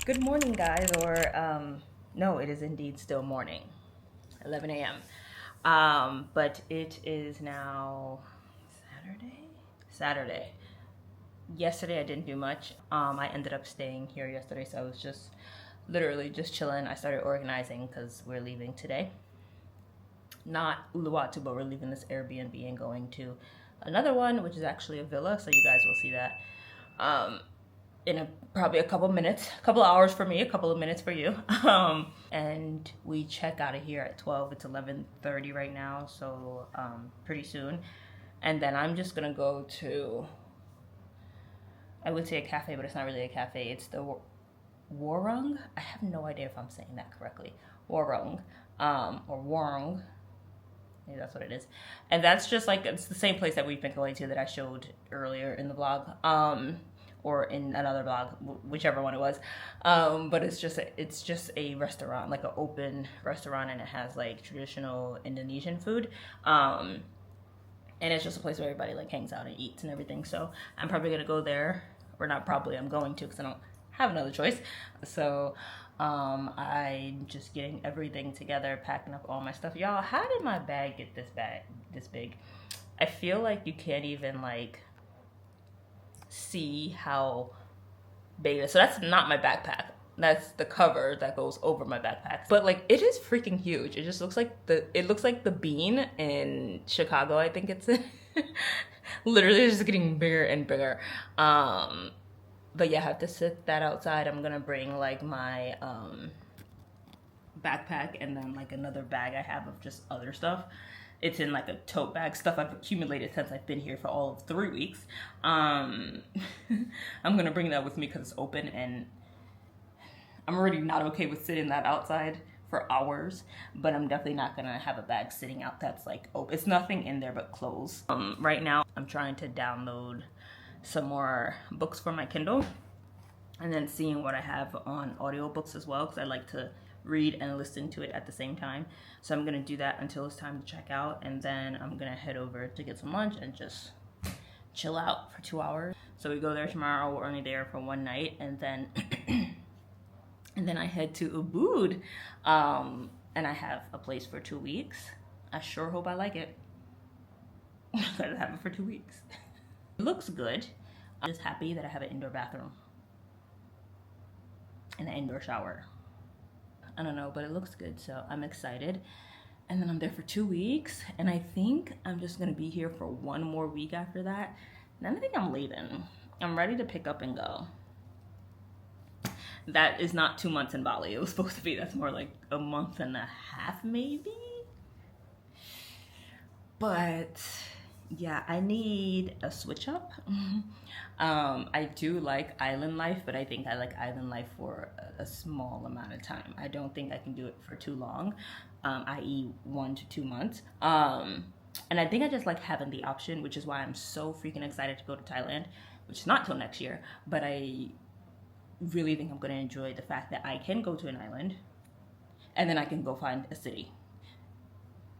Good morning, guys, or no, it is indeed still morning, 11 a.m. But it is now Saturday. Yesterday I didn't do much. I ended up staying here yesterday, so I was just literally just chilling. I started organizing because we're leaving today. Not Uluwatu, but we're leaving this Airbnb and going to another one, which is actually a villa, so you guys will see that. In probably a couple hours for me, a couple of minutes for you. And we check out of here at 12. It's 11:30 right now, so pretty soon. And then I'm just gonna go to, I would say a cafe, but it's not really a cafe. It's the Warung. I have no idea if I'm saying that correctly. Warung, or Warung. Maybe that's what it is. And that's just like, it's the same place that we've been going to that I showed earlier in the vlog. Or in another vlog, whichever one it was. But it's just a restaurant, like an open restaurant, and it has like traditional Indonesian food. And it's just a place where everybody like hangs out and eats and everything. So I'm probably gonna go there, or not probably, I'm going to, because I don't have another choice. So I'm just getting everything together, packing up all my stuff. Y'all, how did my bag get this big? I feel like you can't even like see how big it is. So that's not my backpack. That's the cover that goes over my backpack. But like, it is freaking huge. It just looks like the bean in Chicago, I think it's literally just getting bigger and bigger. But yeah, I have to sit that outside. I'm gonna bring like my backpack and then like another bag I have of just other stuff. It's in like a tote bag, stuff I've accumulated since I've been here for all of 3 weeks. I'm gonna bring that with me because it's open, and I'm already not okay with sitting that outside for hours, but I'm definitely not gonna have a bag sitting out that's like open. It's nothing in there but clothes. Right now I'm trying to download some more books for my Kindle, and then seeing what I have on audiobooks as well, because I like to read and listen to it at the same time. So I'm gonna do that until it's time to check out, and then I'm gonna head over to get some lunch and just chill out for 2 hours. So we go there tomorrow. We're only there for one night, and then and then I head to Ubud, and I have a place for 2 weeks. I sure hope I like it. I'm gonna have it for 2 weeks. It looks good. I'm just happy that I have an indoor bathroom and an indoor shower. I don't know, but it looks good, so I'm excited. And then I'm there for 2 weeks, and I think I'm just gonna be here for 1 more week after that. Then I think I'm leaving. I'm ready to pick up and go. That is not 2 months in Bali. It was supposed to be, that's more like a month and a half maybe. But yeah, I need a switch up. I do like island life, but I think I like island life for a small amount of time. I don't think I can do it for too long, i.e. 1 to 2 months. And I think I just like having the option, which is why I'm so freaking excited to go to Thailand, which is not till next year, but I really think I'm gonna enjoy the fact that I can go to an island and then I can go find a city.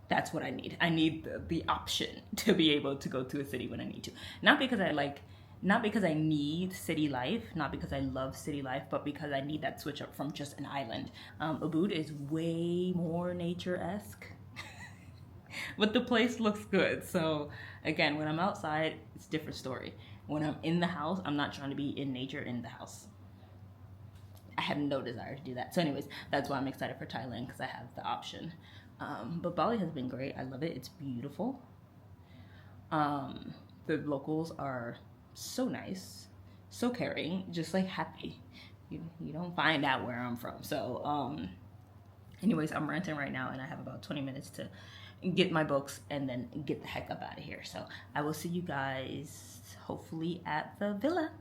That's what I need. I need the option to be able to go to a city when I need to. Not because I need city life, not because I love city life, but because I need that switch up from just an island. Ubud is way more nature-esque, but the place looks good. So again, when I'm outside, it's a different story. When I'm in the house, I'm not trying to be in nature in the house. I have no desire to do that. So anyways, that's why I'm excited for Thailand, because I have the option. But Bali has been great. I love it. It's beautiful. The locals are so nice, so caring, just like happy. You don't find out where I'm from. So anyways, I'm renting right now, and I have about 20 minutes to get my books and then get the heck up out of here. So I will see you guys hopefully at the villa.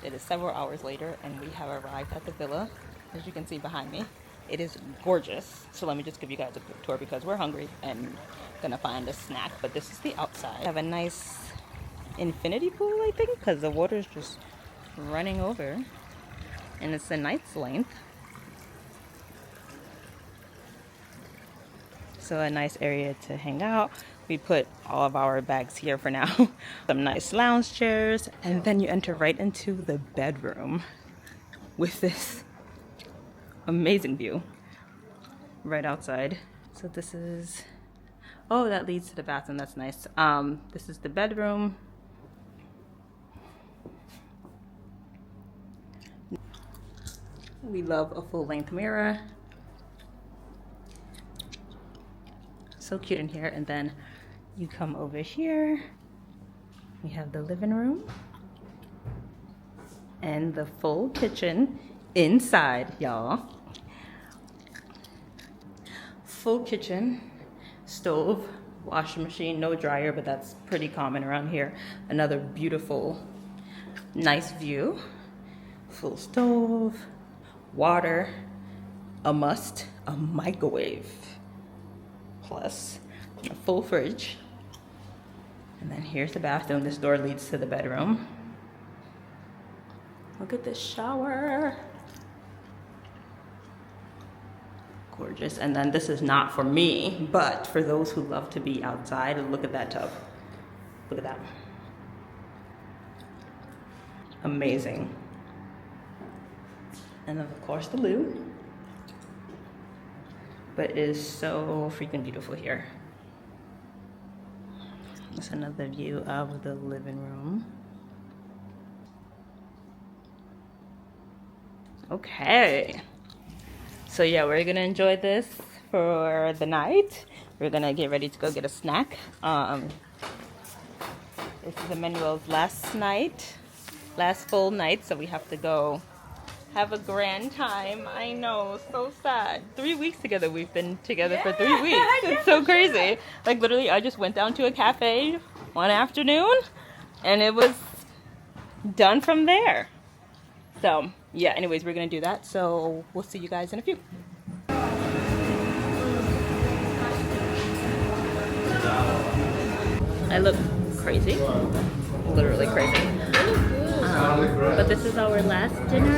It is several hours later, and we have arrived at the villa, as you can see behind me. It is gorgeous. So let me just give you guys a quick tour because we're hungry and gonna find a snack. But this is the outside. I have a nice infinity pool, I think, because the water is just running over, and it's a night's length. So a nice area to hang out. We put all of our bags here for now. Some nice lounge chairs, and then you enter right into the bedroom with this Amazing view right outside. So this is, oh, that leads to the bathroom. That's nice. This is the bedroom. We love a full-length mirror. So cute in here. And then you come over here. We have the living room and the full kitchen inside, y'all. Full kitchen, stove, washing machine, no dryer, but that's pretty common around here. Another beautiful, nice view. Full stove, water, a must, a microwave, plus a full fridge. And then here's the bathroom. This door leads to the bedroom. Look at this shower. Gorgeous. And then this is not for me, but for those who love to be outside. Look at that tub. Look at that. Amazing. And then of course the loo. But it is so freaking beautiful here. That's another view of the living room. Okay. So yeah, we're gonna enjoy this for the night. We're gonna get ready to go get a snack. This is Emmanuel's last full night, so we have to go have a grand time. I know, so sad. 3 weeks together. We've been together for 3 weeks. It's so crazy. Like literally, I just went down to a cafe one afternoon, and it was done from there. So yeah, anyways, we're gonna do that. So we'll see you guys in a few. I look crazy, literally crazy. But this is our last dinner.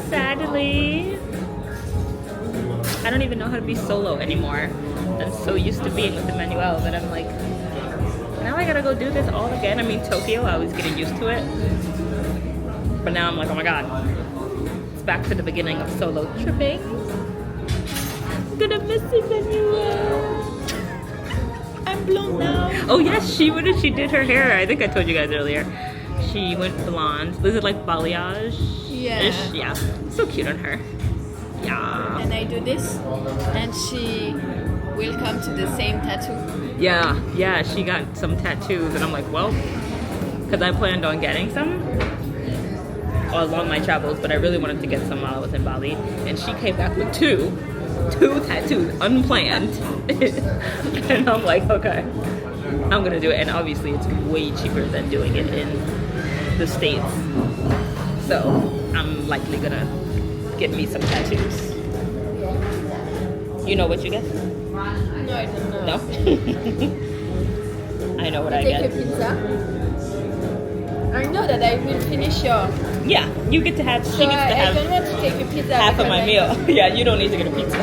Sadly, I don't even know how to be solo anymore. I'm so used to being with Emmanuel that I'm like, now I gotta go do this all again. I mean, Tokyo, I was getting used to it. But now I'm like, oh my god, it's back to the beginning of solo tripping. I'm gonna miss Emmanuel. I'm blown now. Oh yes, what did she did her hair? I think I told you guys earlier. She went blonde. Is it like balayage? Yeah. Yeah. So cute on her. Yeah. And I do this, and she will come to the same tattoo. Yeah, she got some tattoos, and I'm like, well, because I planned on getting some along my travels, but I really wanted to get some while I was in Bali, and she came back with two tattoos, unplanned. And I'm like, okay, I'm gonna do it, and obviously it's way cheaper than doing it in the States, so I'm likely gonna get me some tattoos. You know what you get? No, I don't know. No? I know what I Take get. a pizza. I know that I will finish your. Yeah, you get to have. She So gets to I don't have want to take a pizza. half of because my meal. Yeah, you don't need to get a pizza.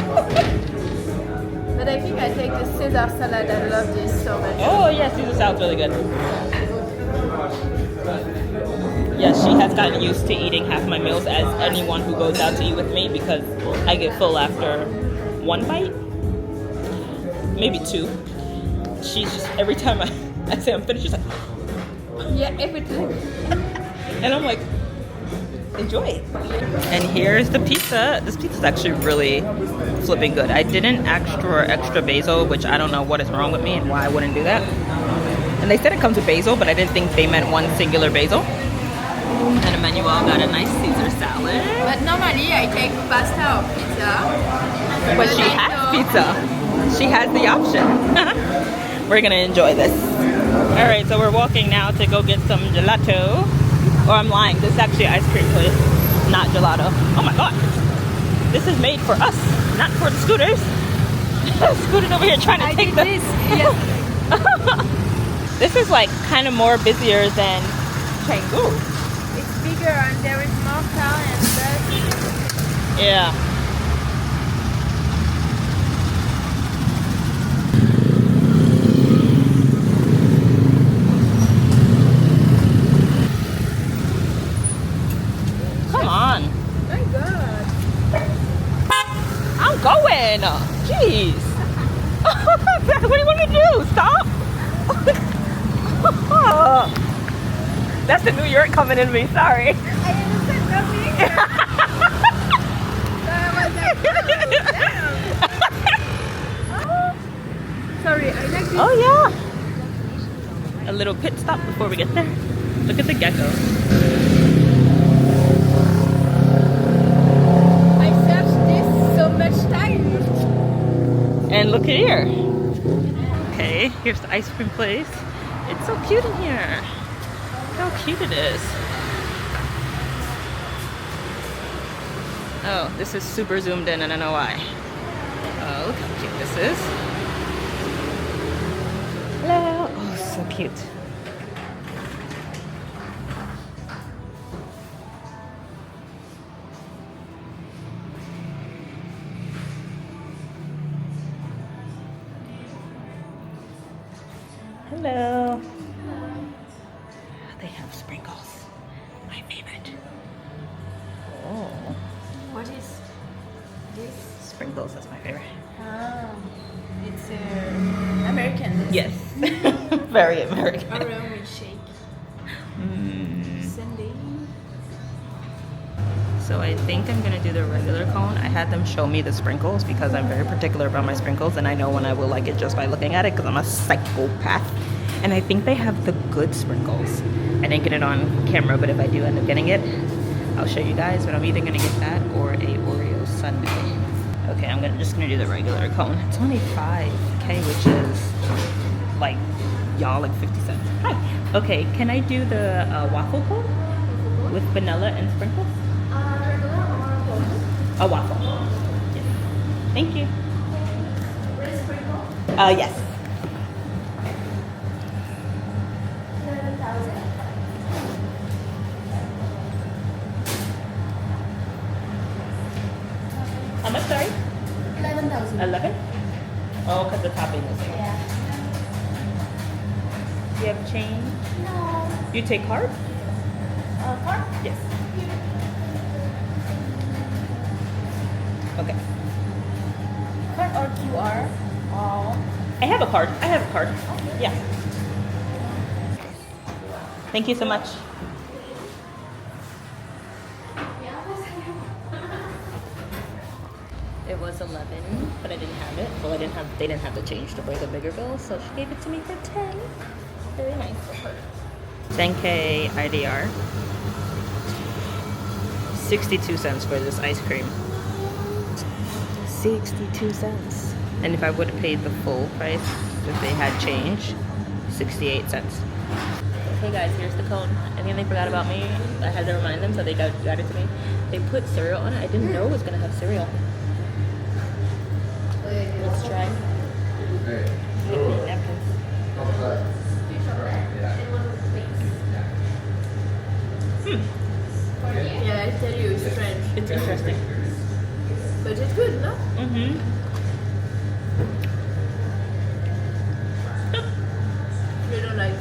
But I think I take the Caesar salad. I love this so much. Oh yeah, Caesar salad's really good. Yeah, she has gotten used to eating half my meals, as anyone who goes out to eat with me, because I get full after one bite, maybe two. She's just, every time I say I'm finished, she's like, Yeah, every time. and I'm like, enjoy it. And here's the pizza. This pizza's actually really flipping good. I didn't extra basil, which I don't know what is wrong with me and why I wouldn't do that. And they said it comes with basil, but I didn't think they meant one singular basil. And Emmanuel got a nice Caesar salad. But normally I take pasta or pizza. But she has pizza. She has the option. We're gonna enjoy this. All right, so we're walking now to go get some gelato. Or I'm lying, this is actually ice cream place, not gelato. Oh my god. This is made for us, not for the scooters. Scooting over here trying to take this. Yes. This is like kind of more busier than Canggu. It's bigger and there is more car and bus. Yeah. Come on. My god. going? Jeez. What do you want me to do? Stop? That's the New York coming in me. Sorry. I understand nothing. So I was like, oh, sorry, I like this. Oh yeah. A little pit stop before we get there. Look at the gecko. I searched this so much time. And look at here. Okay, here's the ice cream place. It's so cute in here. Look how cute it is. Oh, this is super zoomed in and I know why. Oh, look how cute this is. Hello. Oh, so cute. Hello. They have sprinkles. My favorite. Oh. What is this? Sprinkles, that's my favorite. Oh, it's American. Yes. Very American. Oreo milkshake. Sunday. So I think I'm gonna do the regular cone. I had them show me the sprinkles because I'm very particular about my sprinkles and I know when I will like it just by looking at it because I'm a psychopath. And I think they have the good sprinkles. I didn't get it on camera, but if I do end up getting it, I'll show you guys. But I'm either gonna get that or a Oreo sundae. Okay, I'm just gonna do the regular cone. It's only $5K, which is like y'all like 50 cents. Hi. Okay, can I do the waffle cone with vanilla and sprinkles? Regular or golden? A waffle. Yes. Thank you. With sprinkle? Yes. 11,000. How much, sorry? 11,000. 11? Oh, because the topping is. Yeah. Do you have change? No. You take card? Card? Yes. Okay. Card or QR? Oh. I have a card. I have a card. Yeah. Thank you so much. It was 11, but I didn't have it. Well, they didn't have to change to bring a bigger bill, so she gave it to me for 10. Very nice of her. 10K IDR. 62 cents for this ice cream. 62 cents. And if I would have paid the full price, if they had change, 68 cents. Okay guys, here's the cone. I think they forgot about me. I had to remind them, so they got it to me. They put cereal on it. I didn't know it was gonna have cereal. Let's try. Yeah, I tell you, it's French. It's interesting. But it's good, no? Mm-hmm. You don't like?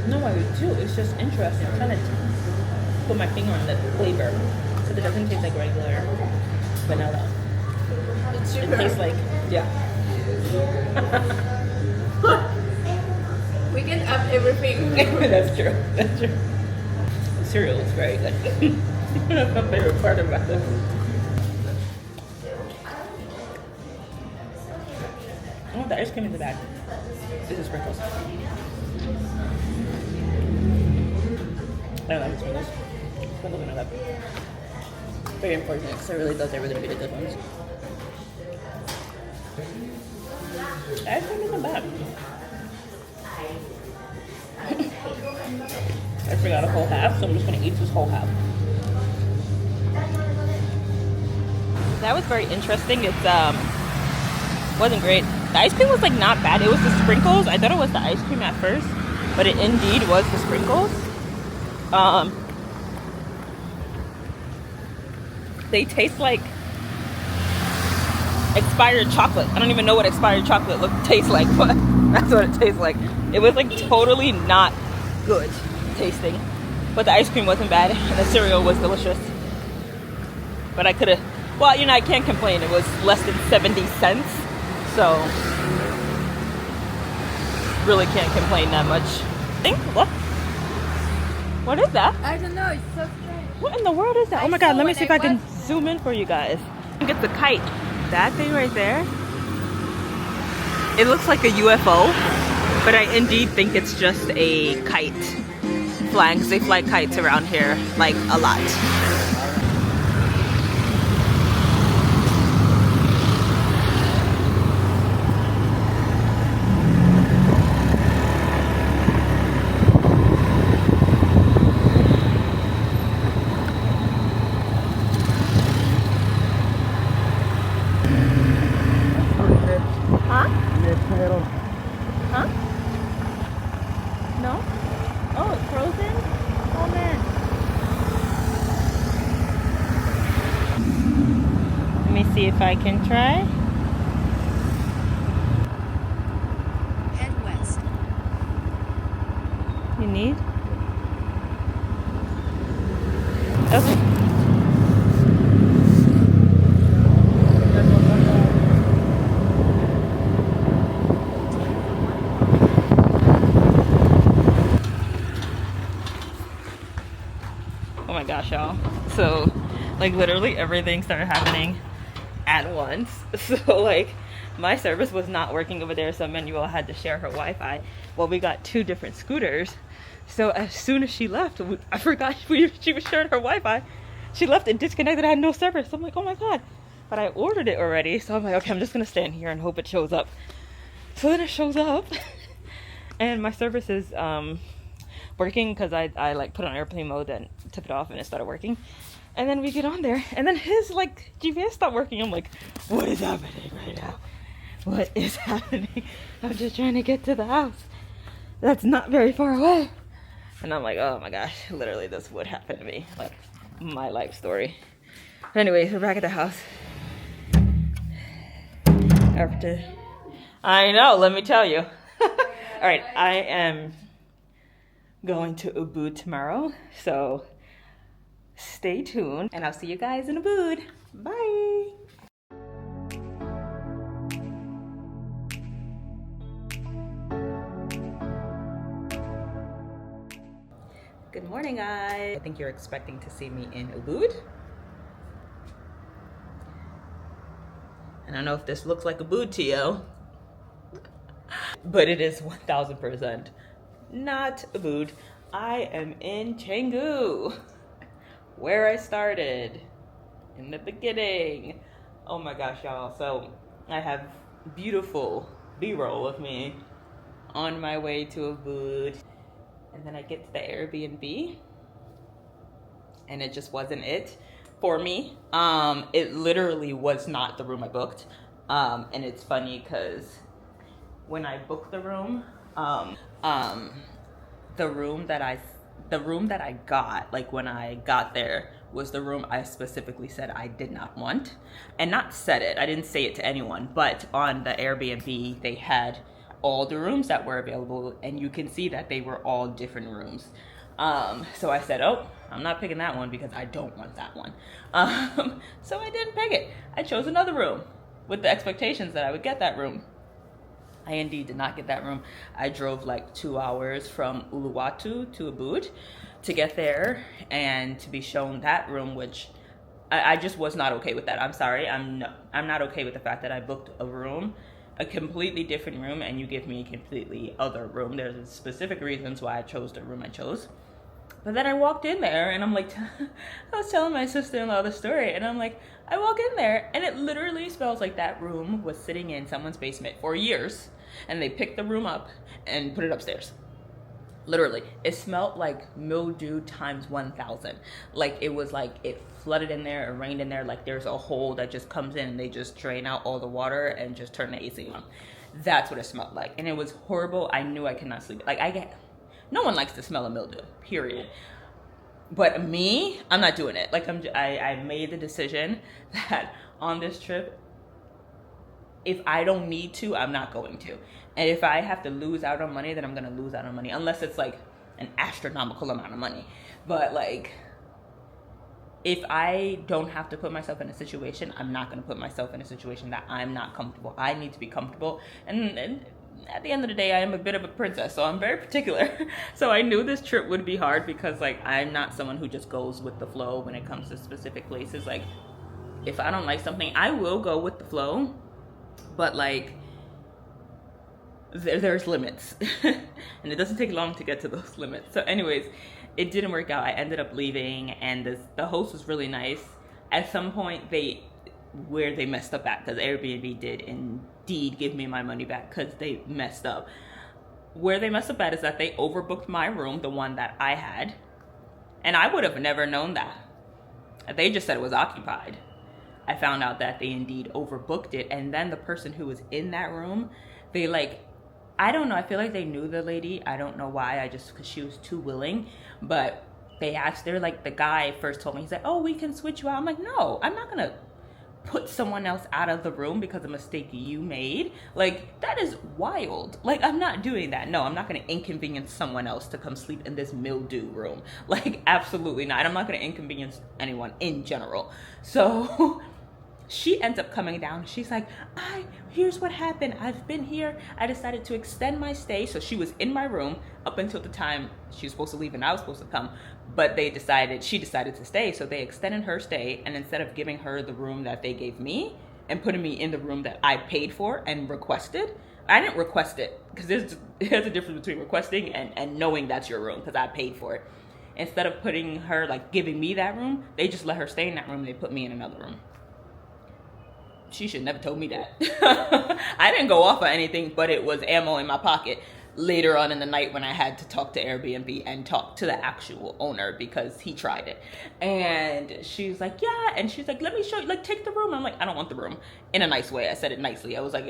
No, I do. It's just interesting. I'm trying to put my finger on the flavor. Because it doesn't taste like regular vanilla. It's It sugar. tastes like, yeah. We can up everything. That's true. That's true. The cereal is very good. That's my favorite part about it. Oh, the ice cream in the bag. This is sprinkles. I don't like sprinkles. Sprinkles are not that very important because I really thought they were going to be the good ones. The ice cream isn't bad. I forgot a whole half, so I'm just going to eat this whole half. That was very interesting. It wasn't great. The ice cream was like not bad. It was the sprinkles. I thought it was the ice cream at first, but it indeed was the sprinkles. They taste like expired chocolate. I don't even know what expired chocolate tastes like, but that's what it tastes like. It was like totally not good tasting, but the ice cream wasn't bad and the cereal was delicious. But I could have Well, you know, I can't complain. It was less than 70 cents. So, really can't complain that much. What? What is that? I don't know, it's so strange. What in the world is that? Oh my god, let me see if I can zoom in for you guys. I think it's a kite. That thing right there. It looks like a UFO, but I indeed think it's just a kite flying, because they fly kites around here like a lot. Huh? No? Oh, it's frozen? Oh man. Let me see if I can try. Head west. You need? Okay. Oh my gosh, y'all. So, like, literally everything started happening at once. So, like, my service was not working over there, so Manuel had to share her Wi-Fi. Well, we got 2 different scooters. So, as soon as she left, I forgot she was sharing her Wi-Fi. She left and disconnected. I had no service. So I'm like, oh my god. But I ordered it already. So I'm like, okay, I'm just going to stand here and hope it shows up. So then it shows up. And my service is working, because I like put on airplane mode and took it off and it started working. And then we get on there and then his like GPS stopped working. I'm like, what is happening right now? What is happening? I'm just trying to get to the house that's not very far away. And I'm like, oh my gosh, literally this would happen to me, like my life story. Anyways, we're back at the house. After, I know, let me tell you. All right, I am going to Ubud tomorrow, so stay tuned, and I'll see you guys in Ubud. Bye. Good morning, guys. I think you're expecting to see me in Ubud. I don't know if this looks like Ubud to you, but it is 1000% not Ubud. I am in Canggu, where I started in the beginning. Oh my gosh, y'all. So I have beautiful B-roll of me on my way to Ubud. And then I get to the Airbnb and it just wasn't it for me. It literally was not the room I booked. And it's funny because when I booked the room, the room that I got, like when I got there, was the room I specifically said I did not want. And not said it, I didn't say it to anyone, but on the Airbnb, they had all the rooms that were available, and you can see that they were all different rooms. So I said, oh, I'm not picking that one because I don't want that one. So I didn't pick it. I chose another room with the expectations that I would get that room. I indeed did not get that room. I drove like 2 hours from Uluwatu to Ubud to get there and to be shown that room, which I just was not okay with that. I'm sorry. I'm not okay with the fact that I booked a room, a completely different room, and you give me a completely other room. There's specific reasons why I chose the room I chose. But then I walked in there and I'm like, I was telling my sister-in-law the story, and I'm like, I walk in there and it literally smells like that room was sitting in someone's basement for years, and they picked the room up and put it upstairs. Literally, it smelled like mildew times 1000. Like it was like it flooded in there, it rained in there, like there's a hole that just comes in and they just drain out all the water and just turn the AC on. That's what it smelled like, and it was horrible. I knew I could not sleep. Like no one likes the smell of mildew, period. But me, I'm not doing it. Like I made the decision that on this trip, if I don't need to, I'm not going to. And if I have to lose out on money, then I'm gonna lose out on money, unless it's like an astronomical amount of money. But like, if I don't have to put myself in a situation, I'm not going to put myself in a situation that I'm not comfortable. I need to be comfortable. And at the end of the day, I am a bit of a princess, so I'm very particular. So I knew this trip would be hard because like I'm not someone who just goes with the flow when it comes to specific places. Like if I don't like something, I will go with the flow, but like there's limits. And it doesn't take long to get to those limits. So anyways, it didn't work out. I ended up leaving, and the host was really nice. At some point, they messed up at, because Airbnb did indeed give me my money back because they messed up. Where they messed up at is that they overbooked my room, the one that I had, and I would have never known that. They just said it was occupied. I found out that they indeed overbooked it, and then the person who was in that room, they like, I don't know, I feel like they knew the lady. I don't know why, because she was too willing. But they're like, the guy first told me, he's like, oh, we can switch you out. I'm like, no, I'm not gonna put someone else out of the room because of a mistake you made. Like, that is wild. Like, I'm not doing that. No, I'm not gonna inconvenience someone else to come sleep in this mildew room. Like, absolutely not. I'm not gonna inconvenience anyone in general. So she ends up coming down. She's like, here's what happened. I've been here. I decided to extend my stay. So she was in my room up until the time she was supposed to leave and I was supposed to come. But she decided to stay. So they extended her stay. And instead of giving her the room that they gave me and putting me in the room that I paid for and requested, I didn't request it, because there's a difference between requesting and knowing that's your room, because I paid for it. Instead of putting her, like giving me that room, they just let her stay in that room. They put me in another room. She should never told me that. I didn't go off of anything, but it was ammo in my pocket later on in the night when I had to talk to Airbnb and talk to the actual owner because he tried it. And she's like, yeah. And she's like, let me show you, like, take the room. I'm like, I don't want the room. In a nice way. I said it nicely. I was like,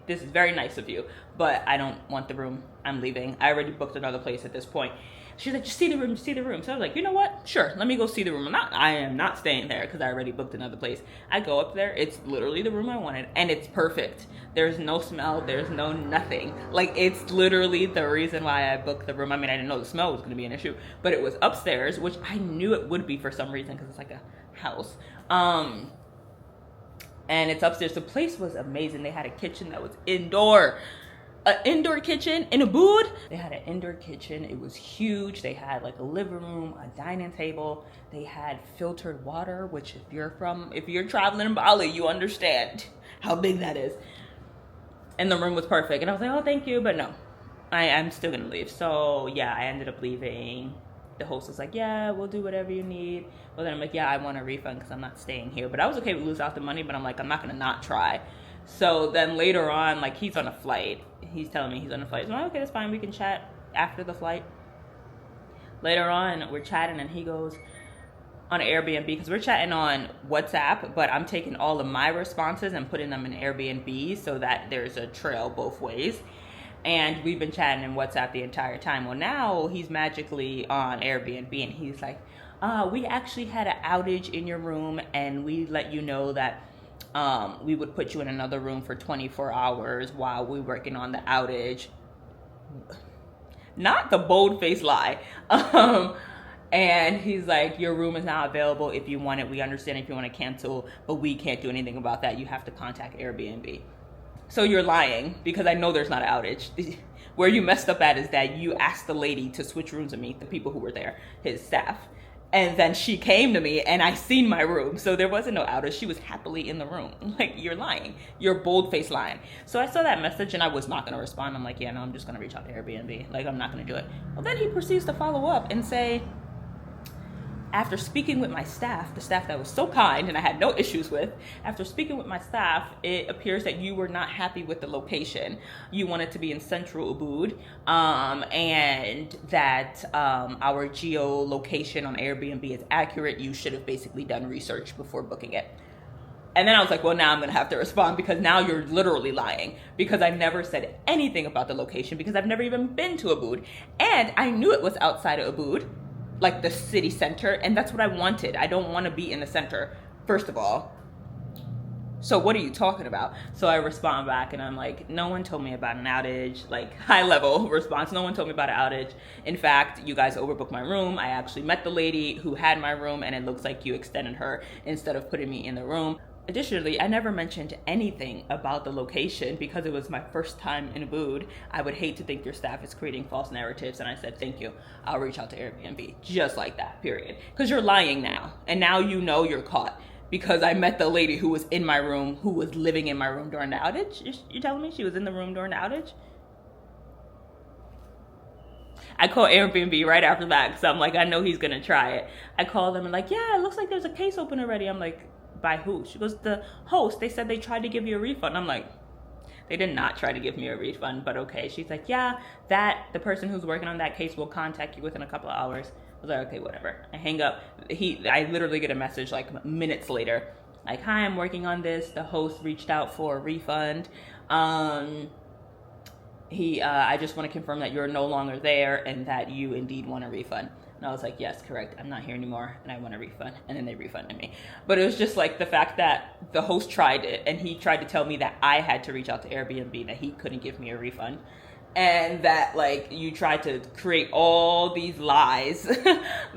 this is very nice of you, but I don't want the room. I'm leaving. I already booked another place at this point. She's like, just see the room, just see the room. So I was like, you know what? Sure, let me go see the room. I am not staying there because I already booked another place. I go up there. It's literally the room I wanted, and it's perfect. There's no smell. There's no nothing. Like, it's literally the reason why I booked the room. I mean, I didn't know the smell was going to be an issue, but it was upstairs, which I knew it would be for some reason because it's like a house. And it's upstairs. The place was amazing. They had a kitchen that was indoor. An indoor kitchen in ubud. They had an indoor kitchen. It was huge. They had like a living room, a dining table. They had filtered water, which if you're traveling in Bali, you understand how big that is. And the room was perfect. And I was like, oh, thank you. But no, I'm still gonna leave. So yeah, I ended up leaving. The host was like, yeah, we'll do whatever you need. Well, then I'm like, yeah, I want a refund because I'm not staying here. But I was okay with losing out the money, but I'm like, I'm not gonna not try. So then later on, like, he's on a flight. He's telling me he's on a flight. So I'm like, okay, that's fine. We can chat after the flight. Later on, we're chatting, and he goes on Airbnb, because we're chatting on WhatsApp, but I'm taking all of my responses and putting them in Airbnb so that there's a trail both ways. And we've been chatting in WhatsApp the entire time. Well, now he's magically on Airbnb, and he's like, we actually had an outage in your room, and we let you know that we would put you in another room for 24 hours while we're working on the outage. Not the bold-faced lie. And he's like, your room is now available if you want it. We understand if you want to cancel, but we can't do anything about that. You have to contact Airbnb. So you're lying, because I know there's not an outage. Where you messed up at is that you asked the lady to switch rooms with me, the people who were there, his staff. And then she came to me, and I seen my room. So there wasn't no outage. She was happily in the room. Like, you're lying. You're bold-faced lying. So I saw that message, and I was not going to respond. I'm like, yeah, no, I'm just going to reach out to Airbnb. Like, I'm not going to do it. Well, then he proceeds to follow up and say, after speaking with my staff, the staff that was so kind and I had no issues with, after speaking with my staff, it appears that you were not happy with the location. You wanted to be in central Ubud, and that our geolocation on Airbnb is accurate. You should have basically done research before booking it. And then I was like, well, now I'm going to have to respond, because now you're literally lying, because I never said anything about the location, because I've never even been to Ubud. And I knew it was outside of Ubud, like the city center, and that's what I wanted. I don't want to be in the center, first of all. So what are you talking about? So I respond back and I'm like, no one told me about an outage, like high level response. No one told me about an outage. In fact, you guys overbooked my room. I actually met the lady who had my room and it looks like you extended her instead of putting me in the room. Additionally, I never mentioned anything about the location because it was my first time in Ubud. I would hate to think your staff is creating false narratives. And I said, thank you. I'll reach out to Airbnb. Just like that, period. Because you're lying now. And now you know you're caught. Because I met the lady who was in my room, who was living in my room during the outage. You telling me she was in the room during the outage? I called Airbnb right after that because I'm like, I know he's gonna try it. I called them and like, yeah, it looks like there's a case open already. I'm like, by who? She goes, the host. They said they tried to give you a refund. I'm like, they did not try to give me a refund, but okay. She's like, yeah, the person who's working on that case will contact you within a couple of hours. I was like, okay, whatever. I hang up. I literally get a message like minutes later, like, hi, I'm working on this. The host reached out for a refund. I just want to confirm that you're no longer there and that you indeed want a refund. And I was like, yes, correct. I'm not here anymore and I want a refund. And then they refunded me. But it was just like the fact that the host tried it and he tried to tell me that I had to reach out to Airbnb, that he couldn't give me a refund. And that like you tried to create all these lies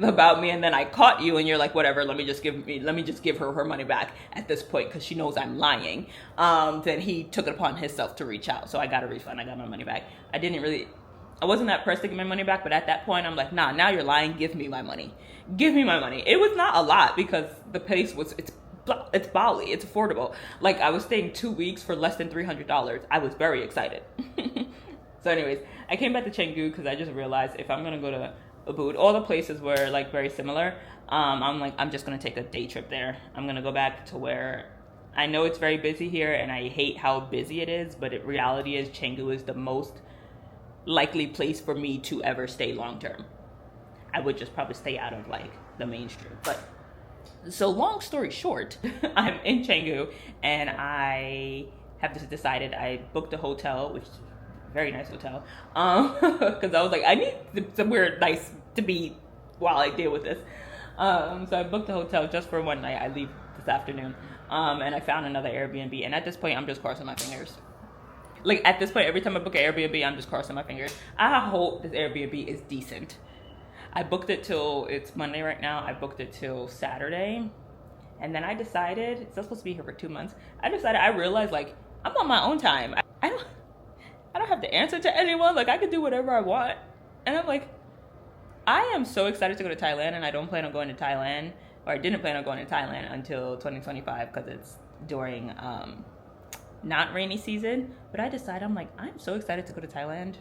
about me, and then I caught you and you're like, whatever, let me just give her money back at this point because she knows I'm lying. Then he took it upon himself to reach out. So I got a refund, I got my money back. I wasn't that pressed to get my money back, but at that point I'm like, nah, now you're lying, give me my money. Give me my money. It was not a lot because the place it's Bali, it's affordable. Like I was staying 2 weeks for less than $300. I was very excited. So anyways, I came back to Canggu because I just realized if I'm gonna go to Ubud, all the places were like very similar. I'm just gonna take a day trip there. I'm gonna go back to where I know it's very busy here and I hate how busy it is, but reality is Canggu is the most likely place for me to ever stay long term. I would just probably stay out of like the mainstream. But so long story short, I'm in Canggu and I have just decided I booked a hotel, which very nice hotel, because I was like, I need somewhere nice to be while I deal with this. So I booked a hotel just for one night. I leave this afternoon, and I found another Airbnb. And at this point, I'm just crossing my fingers. Like at this point, every time I book an Airbnb, I'm just crossing my fingers. I hope this Airbnb is decent. I booked it till, it's Monday right now. I booked it till Saturday, and then I decided it's supposed to be here for 2 months. I realized like I'm on my own time. I don't have to answer to anyone. Like I could do whatever I want. And I'm like, I am so excited to go to Thailand, and I don't plan on going to Thailand, or I didn't plan on going to Thailand until 2025 because it's during not rainy season. But I decided, I'm like, I'm so excited to go to Thailand.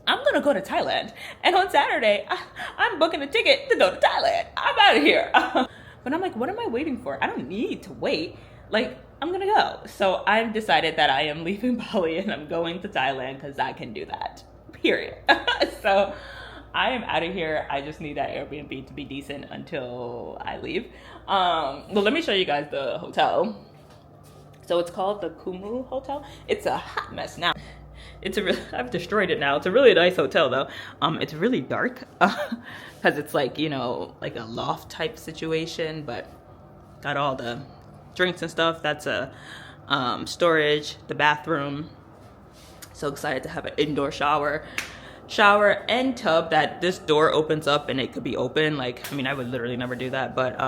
I'm gonna go to Thailand. And on Saturday, I'm booking a ticket to go to Thailand. I'm out of here. But I'm like, what am I waiting for? I don't need to wait. Like, I'm gonna go. So I've decided that I am leaving Bali and I'm going to Thailand because I can do that, period. So I am out of here. I just need that Airbnb to be decent until I leave. Well, let me show you guys the hotel. So it's called the Kumu Hotel. It's a hot mess now. I've destroyed it now. It's a really nice hotel though. It's really dark because it's like, you know, like a loft type situation, but got all the drinks and stuff. That's a storage, the bathroom. So excited to have an indoor shower and tub that this door opens up and it could be open. Like, I mean, I would literally never do that, but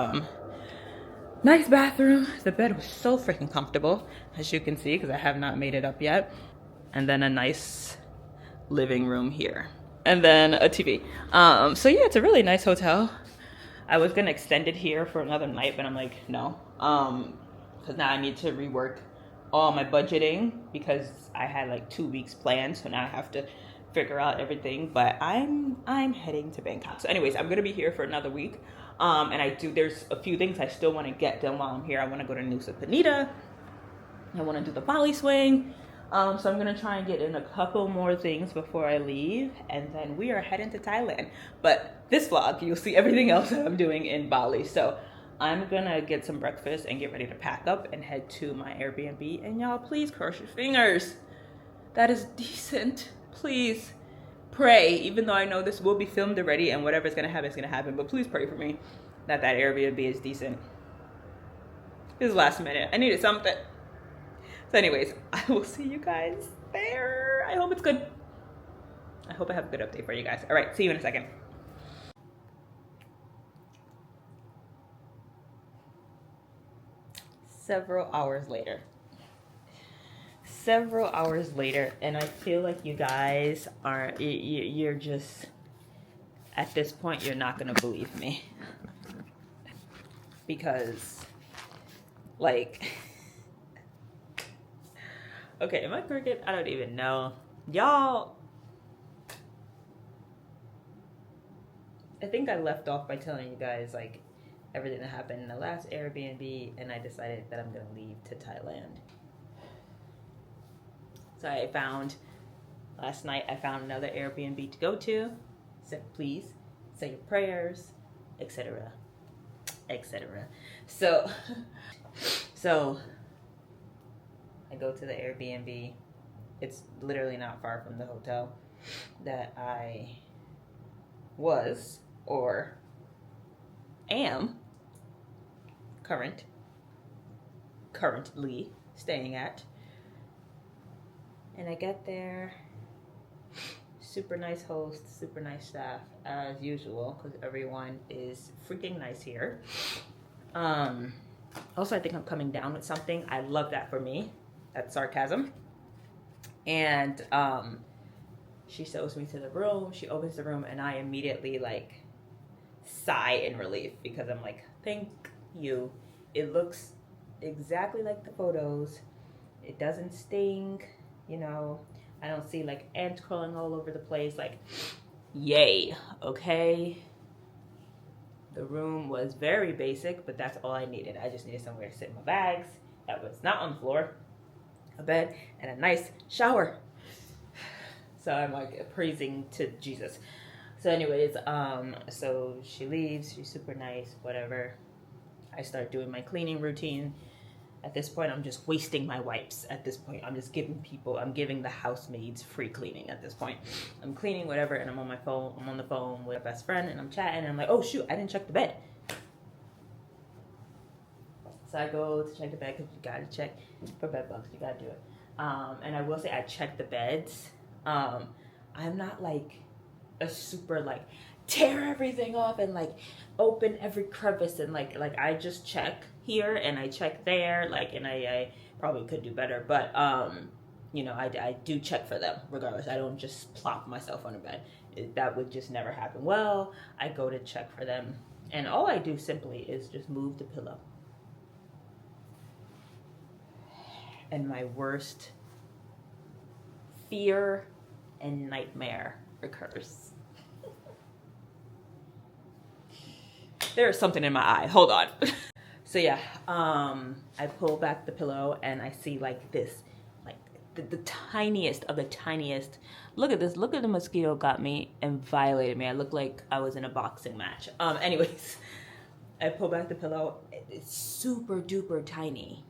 nice bathroom. The bed was so freaking comfortable, as you can see, because I have not made it up yet. And then a nice living room here, and then a TV. So yeah, it's a really nice hotel. I was gonna extend it here for another night, but I'm like, no, because now I need to rework all my budgeting because I had like 2 weeks planned, so now I have to figure out everything. But I'm heading to Bangkok. So anyways, I'm gonna be here for another week, and there's a few things I still want to get done while I'm here. I want to go to Nusa Penida. I want to do the Bali swing. So I'm gonna try and get in a couple more things before I leave, and then we are heading to Thailand. But this vlog, you'll see everything else that I'm doing in Bali. So I'm gonna get some breakfast and get ready to pack up and head to my Airbnb. And y'all, please cross your fingers that is decent. Please pray, even though I know this will be filmed already and whatever's gonna happen is gonna happen, but please pray for me that Airbnb is decent. It was last minute. I needed something. So anyways, I will see you guys there. I hope it's good. I hope I have a good update for you guys. All right, see you in a second. Several hours later, and I feel like you guys are, you're just, at this point, you're not gonna believe me. Because, like, okay, am I crooked? I don't even know. Y'all, I think I left off by telling you guys, like, everything that happened in the last Airbnb, and I decided that I'm gonna leave to Thailand. So last night I found another Airbnb to go to. Said please say your prayers, etc. etc. So I go to the Airbnb. It's literally not far from the hotel that I was or am currently staying at. And I get there, super nice host, super nice staff as usual, because everyone is freaking nice here. Also, I think I'm coming down with something. I love that for me. That's sarcasm. And she shows me to the room. She opens the room, and I immediately like sigh in relief because I'm like, thank you. It looks exactly like the photos. It doesn't stink, you know. I don't see like ants crawling all over the place. Like, yay, okay. The room was very basic, but that's all I needed. I just needed somewhere to sit my bags that was not on the floor, a bed, and a nice shower. So I'm like praising to Jesus. So anyways, so she leaves, she's super nice, whatever. I start doing my cleaning routine. At this point, I'm just wasting my wipes. At this point, I'm just I'm giving the housemaids free cleaning at this point. I'm cleaning whatever, and I'm on my phone. I'm on the phone with a best friend, and I'm chatting, and I'm like, oh shoot, I didn't check the bed. So I go to check the bed, because you gotta check for bed bugs, you gotta do it. And I will say I checked the beds. I'm not like a super like tear everything off and like open every crevice and like I just check here and I check there, like, and I probably could do better, but you know, I do check for them regardless. I don't just plop myself on a bed. That would just never happen. Well, I go to check for them, and all I do simply is just move the pillow. And my worst fear and nightmare occurs. There is something in my eye. Hold on. So yeah, I pull back the pillow and I see like this, like the tiniest of the tiniest. Look at this. Look at the mosquito got me and violated me. I look like I was in a boxing match. Anyways, I pull back the pillow. It's super duper tiny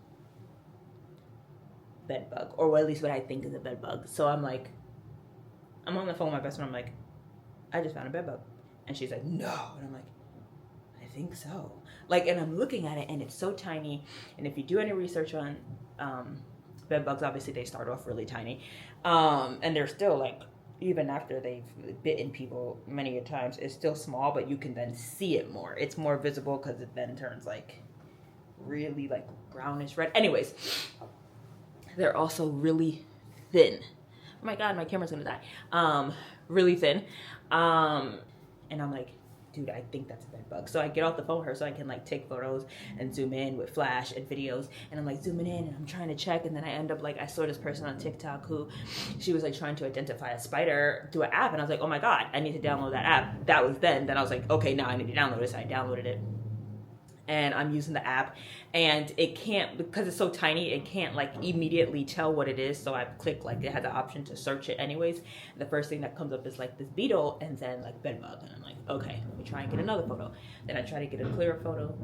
bed bug, or at least what I think is a bed bug. So I'm like, I'm on the phone with my best friend. I'm like, I just found a bed bug. And she's like, no. And I'm like, I think so. Like, and I'm looking at it and it's so tiny. And if you do any research on bed bugs, obviously they start off really tiny. And they're still like, even after they've bitten people many a times, it's still small, but you can then see it more. It's more visible because it then turns like really like brownish red. Anyways, they're also really thin. Oh my God, my camera's gonna die. Really thin. And I'm like, dude, I think that's a bed bug. So I get off the phone with her so I can like take photos and zoom in with flash and videos. And I'm like zooming in and I'm trying to check. And then I end up like, I saw this person on TikTok who she was like trying to identify a spider through an app. And I was like, oh my God, I need to download that app. That was then. Then I was like, okay, now I need to download it. So I downloaded it. And I'm using the app and it can't, because it's so tiny, it can't like immediately tell what it is. So I click like, it had the option to search it anyways. The first thing that comes up is like this beetle and then like bed bug. And I'm like, okay, let me try and get another photo. Then I try to get a clearer photo.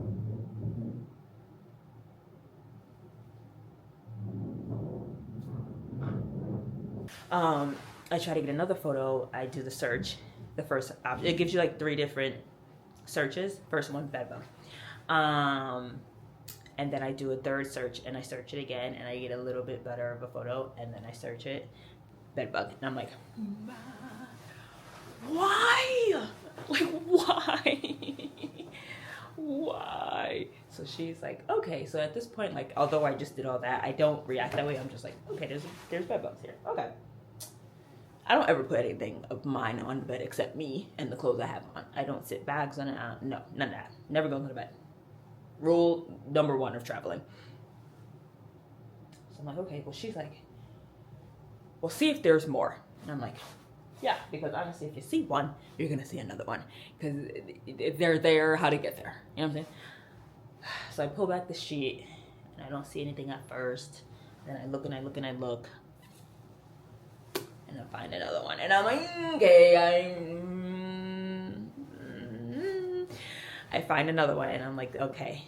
I try to get another photo. I do the search. The first option, it gives you like 3 different searches. First one, bed bug. and then I do a third search and I search it again and I get a little bit better of a photo, and then I search it, bed bug, and I'm like, why? Like, why? Why? So she's like, okay. So at this point, like, although I just did all that, I don't react that way. I'm just like, okay, there's bed bugs here. Okay. I don't ever put anything of mine on the bed except me and the clothes I have on. I don't sit bags on it. No, none of that. Never go to the bed. Rule number 1 of traveling. So I'm like, okay. Well, she's like, well, see if there's more. And I'm like, yeah, because honestly, if you see one, you're gonna see another one, because if they're there, how to get there, you know what I'm saying? So I pull back the sheet and I don't see anything at first. Then I look and I look and I look, and I find another one, and I'm like, okay, I find another one, and I'm like, okay,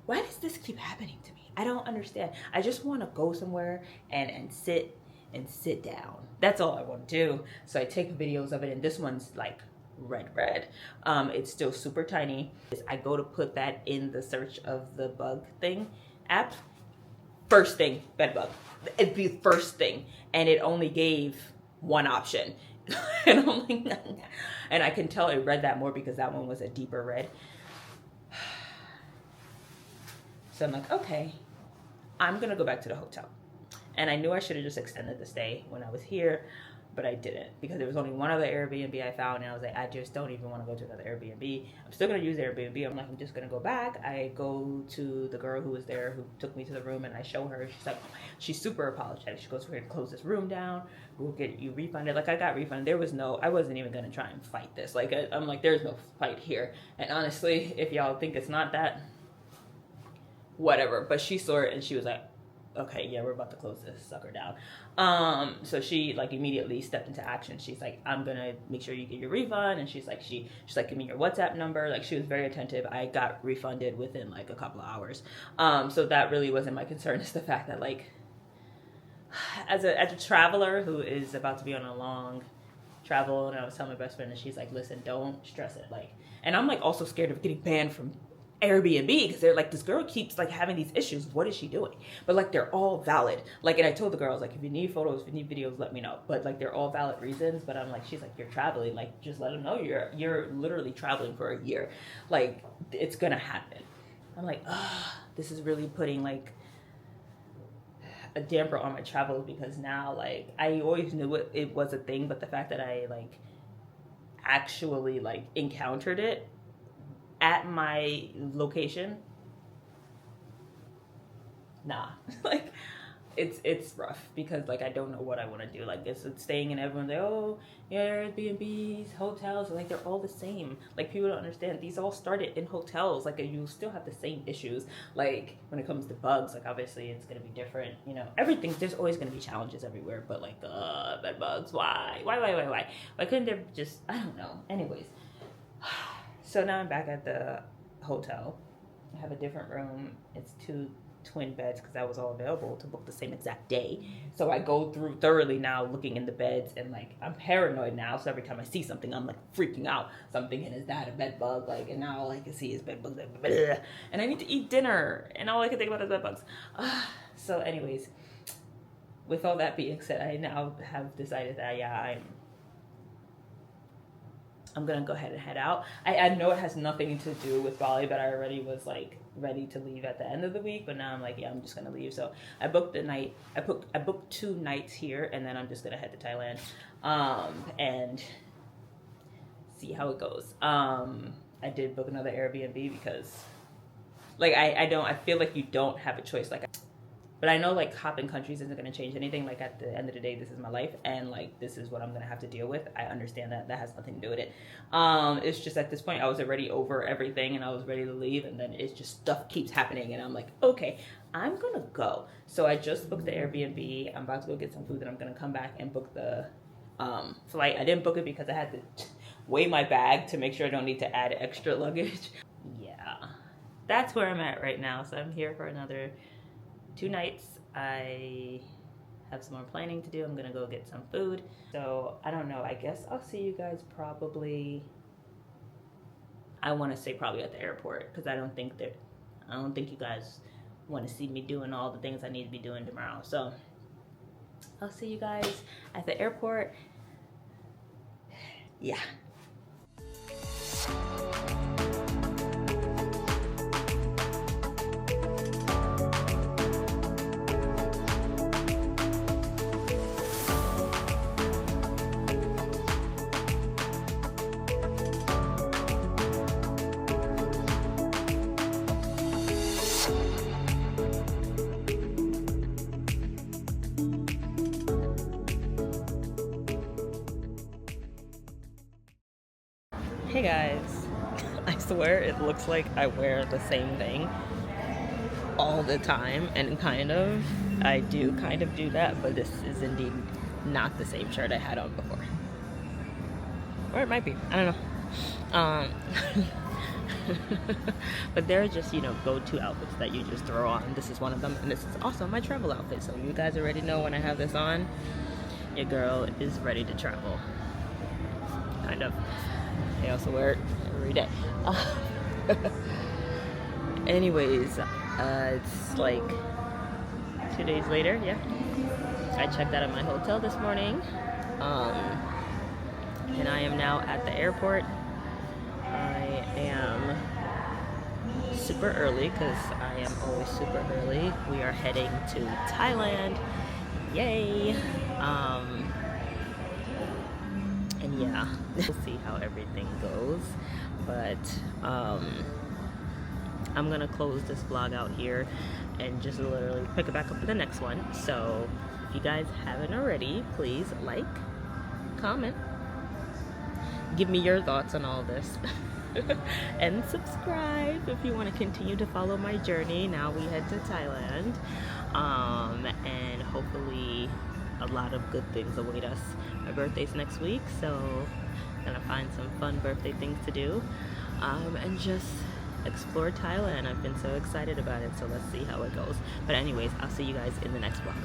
why does this keep happening to me? I don't understand. I just want to go somewhere and sit down. That's all I want to do. So I take videos of it, and this one's like red. It's still super tiny. I go to put that in the search of the bug thing app. First thing, bed bug. It'd be first thing, and it only gave one option. And I'm like, and I can tell it read that more because that one was a deeper red. So I'm like, okay, I'm gonna go back to the hotel. And I knew I should have just extended the stay when I was here, but I didn't, because there was only one other Airbnb I found, and I was like, I just don't even want to go to another Airbnb. I'm still going to use Airbnb. I'm like, I'm just going to go back. I go to the girl who was there, who took me to the room, and I show her. She's like, she's super apologetic. She goes, we're going to close this room down. We'll get you refunded. Like, I got refunded. There was I wasn't even going to try and fight this. Like, I'm like, there's no fight here. And honestly, if y'all think it's not that, whatever. But she saw it, and she was like, okay, yeah, we're about to close this sucker down. So she like immediately stepped into action. She's like, I'm gonna make sure you get your refund. And she's like, she's like, give me your WhatsApp number. Like, she was very attentive. I got refunded within like a couple of hours. So that really wasn't my concern. It's the fact that, like, as a traveler who is about to be on a long travel, and I was telling my best friend, and she's like, listen, don't stress it. Like, and I'm like also scared of getting banned from Airbnb, because they're like, this girl keeps like having these issues. What is she doing? But like, they're all valid. Like, and I told the girls, like, if you need photos, if you need videos, let me know. But like, they're all valid reasons. But I'm like, she's like, you're traveling. Like, just let them know you're literally traveling for a year. Like, it's gonna happen. I'm like, this is really putting like a damper on my travels, because now, like, I always knew it was a thing, but the fact that I like actually like encountered it at my location, nah. Like, it's rough, because like, I don't know what I want to do. Like, it's staying in, everyone's like, oh yeah, Airbnbs, hotels, like, they're all the same. Like, people don't understand, these all started in hotels. Like, you still have the same issues. Like, when it comes to bugs, like, obviously it's gonna be different, you know, everything. There's always gonna be challenges everywhere, but like, bed bugs, why couldn't there just, I don't know. Anyways, so now I'm back at the hotel. I have a different room. It's 2 twin beds, because that was all available to book the same exact day. So I go through thoroughly now, looking in the beds, and like, I'm paranoid now. So every time I see something, I'm like freaking out. So I'm thinking, is that a bed bug? Like, and now all I can see is bed bugs. And I need to eat dinner, and all I can think about is bed bugs. So anyways, with all that being said, I now have decided that, yeah, I'm gonna go ahead and head out. I know it has nothing to do with Bali, but I already was like ready to leave at the end of the week. But now I'm like, yeah, I'm just gonna leave. So I booked the night. I booked 2 nights here, and then I'm just gonna head to Thailand, and see how it goes. I did book another Airbnb because, like, I feel like you don't have a choice. Like, but I know like hopping countries isn't going to change anything. Like, at the end of the day, this is my life, and like, this is what I'm going to have to deal with. I understand that has nothing to do with it. It's just at this point I was already over everything, and I was ready to leave, and then it's just stuff keeps happening, and I'm like, okay, I'm going to go. So I just booked the Airbnb. I'm about to go get some food, and I'm going to come back and book the flight. I didn't book it because I had to weigh my bag to make sure I don't need to add extra luggage. Yeah, that's where I'm at right now. So I'm here for another 2 nights. I have some more planning to do. I'm gonna go get some food. So I don't know, I guess I'll see you guys probably, I want to say probably at the airport, because I don't think I don't think you guys want to see me doing all the things I need to be doing tomorrow. So I'll see you guys at the airport. Yeah. Hey guys, I swear it looks like I wear the same thing all the time, and I do kind of do that, but this is indeed not the same shirt I had on before. Or it might be, I don't know. But they're just, go-to outfits that you just throw on. This is one of them, and this is also my travel outfit, so you guys already know when I have this on, your girl is ready to travel. Kind of. I also wear it every day. Anyways, it's like 2 days later, yeah. I checked out of my hotel this morning. And I am now at the airport. I am super early because I am always super early. We are heading to Thailand. Yay! And yeah, we'll see how everything goes, but I'm gonna close this vlog out here and just literally pick it back up in the next one. So if you guys haven't already, please like, comment, give me your thoughts on all this, and subscribe if you want to continue to follow my journey. Now we head to Thailand, and hopefully a lot of good things await us. My birthday's next week, so I'm gonna find some fun birthday things to do, and just explore Thailand. I've been so excited about it, so let's see how it goes. But anyways, I'll see you guys in the next vlog.